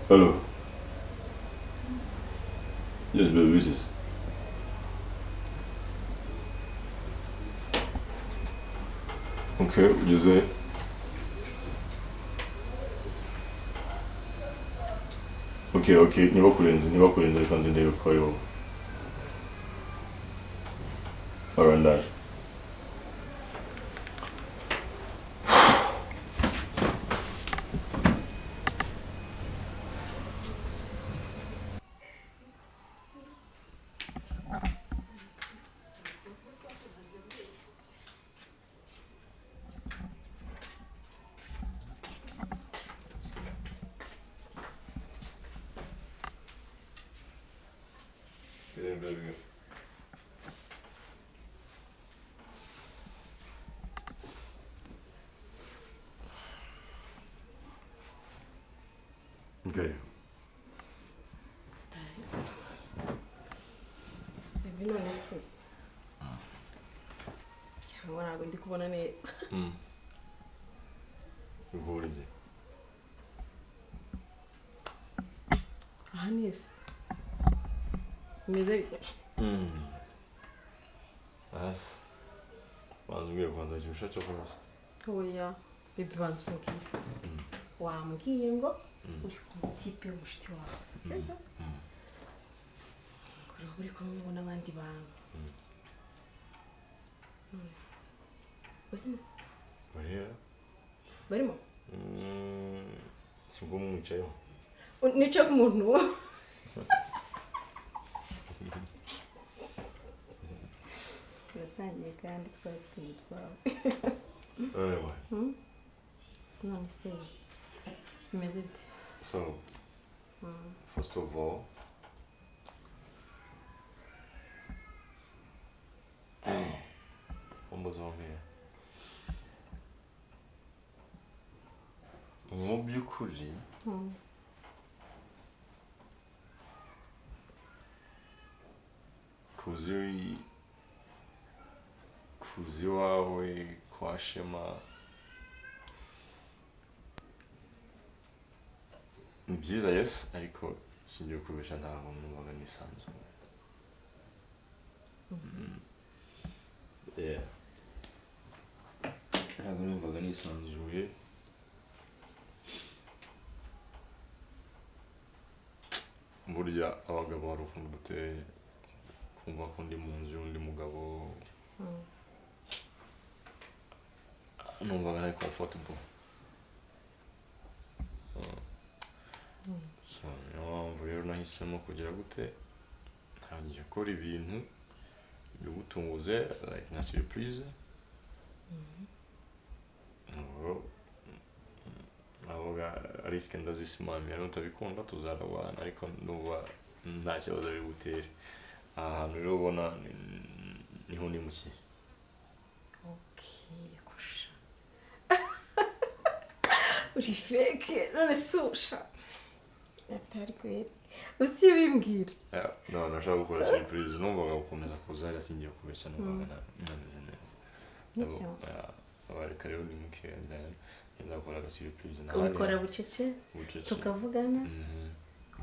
Hello. Yes, baby, this is. Okay, ugeze. Okay, niba kurenze reka nze ndebe ko ari wowe. Alright, ndaje. Okay. Baby, none se. Cyangwa ntabwo ndi kubona neza. Uburize. Aha neza. Meze bite? As. Banzubwire kwanza cyusha cyo kurasa. Oya, baby banzubwire. Wambwiye ngo uri kumutipe w'umushiti wawe. Sibyo? Kuri uri kumwe n'abandi bantu. Barimo? Singo mwicayeho. Nicaye ku muntu. Natangiye kandi twari tumutwawe. Anyway. None se. Meze bite? So, first of all, umuzongera. Mu by'ukuri, kuzi wawe kwa Shema ni byiza, yes, ariko singiye kubesha ntabwo numvaga nisanzuye. Ntabwo numvaga nisanzuye. Burya abagabo hari ukuntu duteye kumva ko ndi mu nzu y'undi mugabo. Numvaga ntari comfortable. So, niyo mpamvu rero nahisemo kugira gute ntangiye gukora ibintu bigutunguze, like nka surprise. Avuga risike ndazisimamira, nutabikunda tuzarabana, ariko nuba nta kibazo bigutere. Aha hantu rero ubona niho nimukiye. Okay, kusha. Uri fake, none susha. Atari kweli. Usi bimbwira. No, nashaka gukora surprise, numvaga gukomeza kuzara singiye kubesha numvaga nameze neza. Abareka rero ni mukenda yenda gukora surprise nawe. Ubikora bucece tukavugana.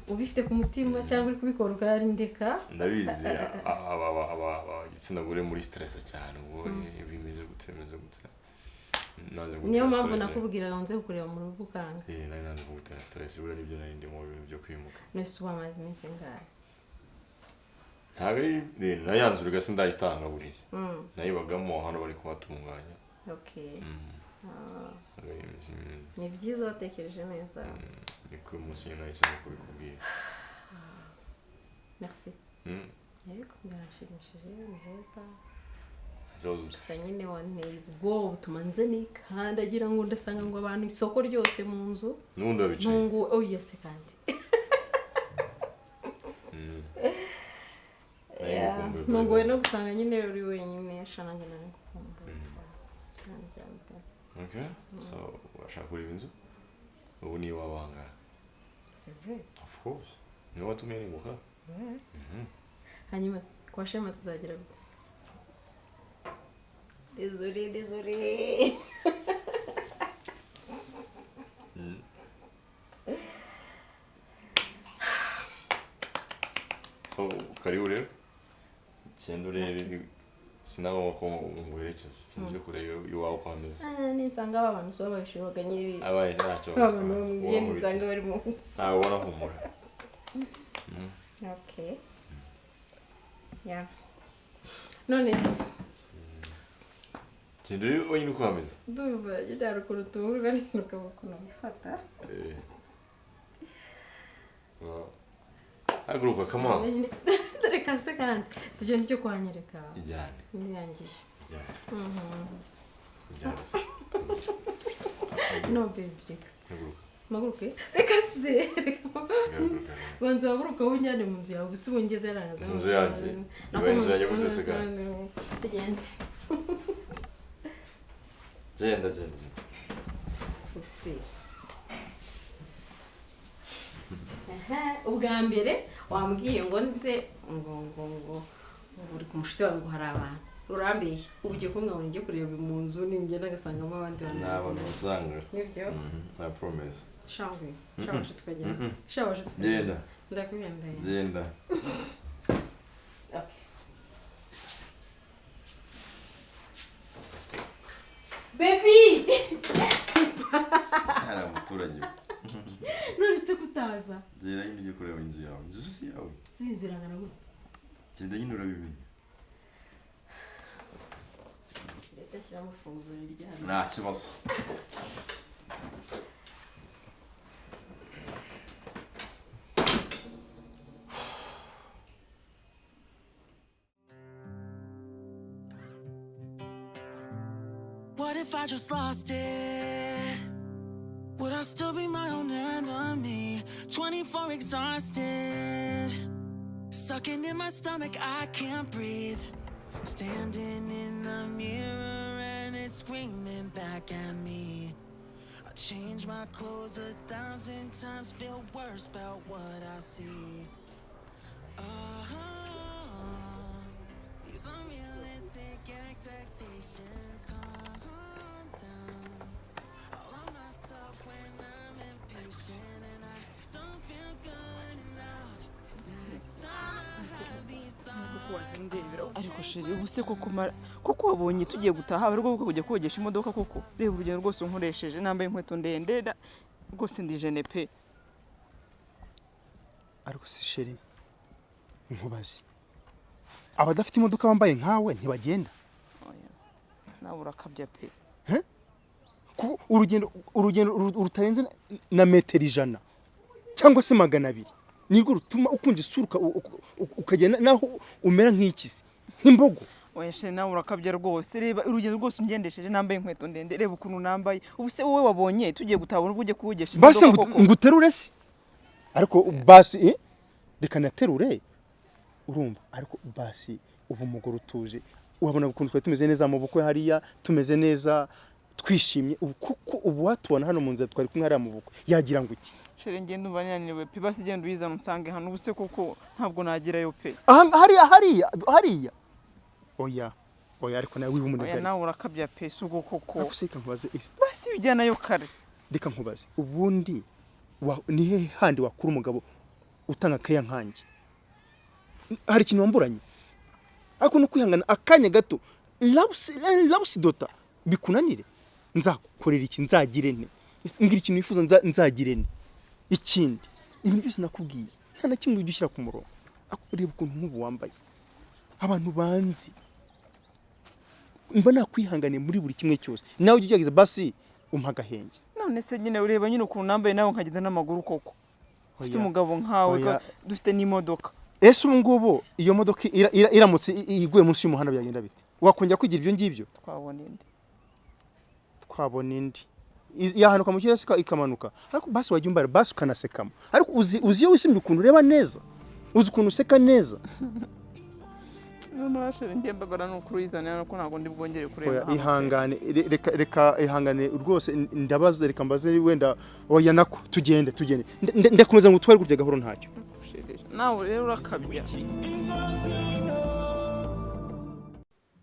Ubifite ku mutima cyangwa uri kubikora ukari ndeka. Ndabizi aba gitsina gore muri stress cyane ubwo bimeze gute. Niyo mpamvu nakubwira ngo nze kureba mu rugo kanga. Nari nanze kugutera stress bura nibyo nari ndi mu bintu byo kwimuka. Nese wamaze iminsi ngahe? Ntabe nayanzura gase ndayitanga buriye. Nayibagamo hano bari kuhatunganya. Okay. Ni byiza watekereje neza. Niko umunsi nahise kubikubwira. merci yego birashimishije ni heza gusa nyine wanteye ubwoba utuma nze nikandagira ngo ndasanga ngo abantu isoko ryose mu nzu n'ubundi wabicaye ntungu yose kandi ntunguwe no gusanga nyine uri wenyine yashananye nawe gukumbuye okay so washaka kureba inzu ubu ni wabanga c'est vrai of course ni watumye ninguka hanyuma kwa shema tuzagira gute désolé so karibu rero cyendure sinaho ko ngwerekeza cyangwa kureba iwawe kwameze ninsanga abantu so babishoboka nyiri abaye ntacyo abantu ninsanga bari mu nzu abona humura okay yeah none cyendure oyi nuko kwameze ndumva yari kurutunga ninuka bakuna bifata aguruka come on reka se kandi tujye nicyo kwanyereka ijyane niyangiye ijyane no baby reka aguruka maguruke reka se banza waguruka wunjyane mu nzu yawe ubusi bungeze yarangaza mu nzu yanjye ibanze yanjye guteseka genda ubusi ubwa mbere wambwiye ngo nze ngo uri ku mushiti wawe ngo hari abantu urambeye ugiye kumwe ngo njye kureba mu nzu ninjye nagasangamo abandi bantu nabona usanga nibyo I promise shawaje tukagenda genda ndakubiyembaye genda baby ara umuturanyi none se kutaza genda nyine ujye kureba inzu yawe inzu si yawe sinzirangana gute genda nyine urabimenya leta shyiramo ifunguro ry'ihano nta kibazo What if I just lost it? Would I still be my own enemy? 24 exhausted, sucking in my stomach, I can't breathe. Standing in the mirror and it's screaming back at me. I change my clothes 1,000 times, feel worse about what I see. These unrealistic expectations, calm down. All of myself when I'm impatient and I don't feel good enough. Next time I have these thoughts. ariko sheri ubu se kuko wabonye tugiye gutaha bari bwo kujya kogesha imodoka kuko reba urugendo rwose unkoresheje nambaye inkweto ndende rwose ndi jene pe ariko si sheri nkubazi abadafite imodoka bambaye nkawe ntibagenda nawe urakabya pe kuko urugendo rutarenze na metero 100 cyangwa se 200 nirwo rutuma ukunje isuruka ukagenda naho umera nk'ikisi nk'imbogo oya sheri nawe urakabya rwose reba urugendo rwose ungendesheje nambaye inkweto ndende reba ukuntu nambaye ubu se wowe wabonye tugiye gutabona ubwo ujye kuwogesha imodoka koko basi nguterure se ariko basi reka naterure urumva ariko basi ubu mugoro utuje urabona ukuntu twari tumeze neza mu bukwe hariya tumeze neza twishimye kuko ubu watubona hano mu nzira twari kumwe hariya mu bukwe yagira ngo iki sheri ngende ubanyaniriwe pe basi genda uyizana unsange hano ubu se kuko ntabwo nagirayo pe hariya oya ariko nawe wiba umunegari oya nawe urakabya pe si ubwo koko akuseka nkubaze basi ujyanayo kare reka nkubaze ubundi ni he handi wakura umugabo utanga kaya nkanjye hari ikintu wamburanye ariko no kwihangana akanya gato lawusi dota bikunanire nzakukorera iki nzagire nte ngira ikintu wifuza nzagire nte ikindi ibintu byose nakubwiye nta na kimwe ujya ushyira ku murongo reba ukuntu nk'ubu wambaye abantu banzi mba nakwihanganiye muri buri kimwe cyose nawe ujya ugerageza basi umpa agahenge none se nyine ureba nyine ukuntu nambaye nawe nkagenda n'amaguru koko ufite umugabo nkawe dufite n'imodoka ese ubu ngubu iyo modoka iramutse iguye munsi y'umuhanda byagenda bite wakongera kwigira ibyo ngibyo twabona indi yahanuka mu kirere ikamanuka ariko basi wajya umbara basi ukanasekamo ariko uzi iyo wisimye ukuntu ureba neza uzi ukuntu useka neza n'amashuri ngembagara n'ukuruyizana nuko ntago ndi bwongere kureba ihangane reka ihangane rwose ndabaza reka mbaze wenda oya nako tugende ndakomeza ngo twari gutya gahoro ntacyo nawe rero urakabya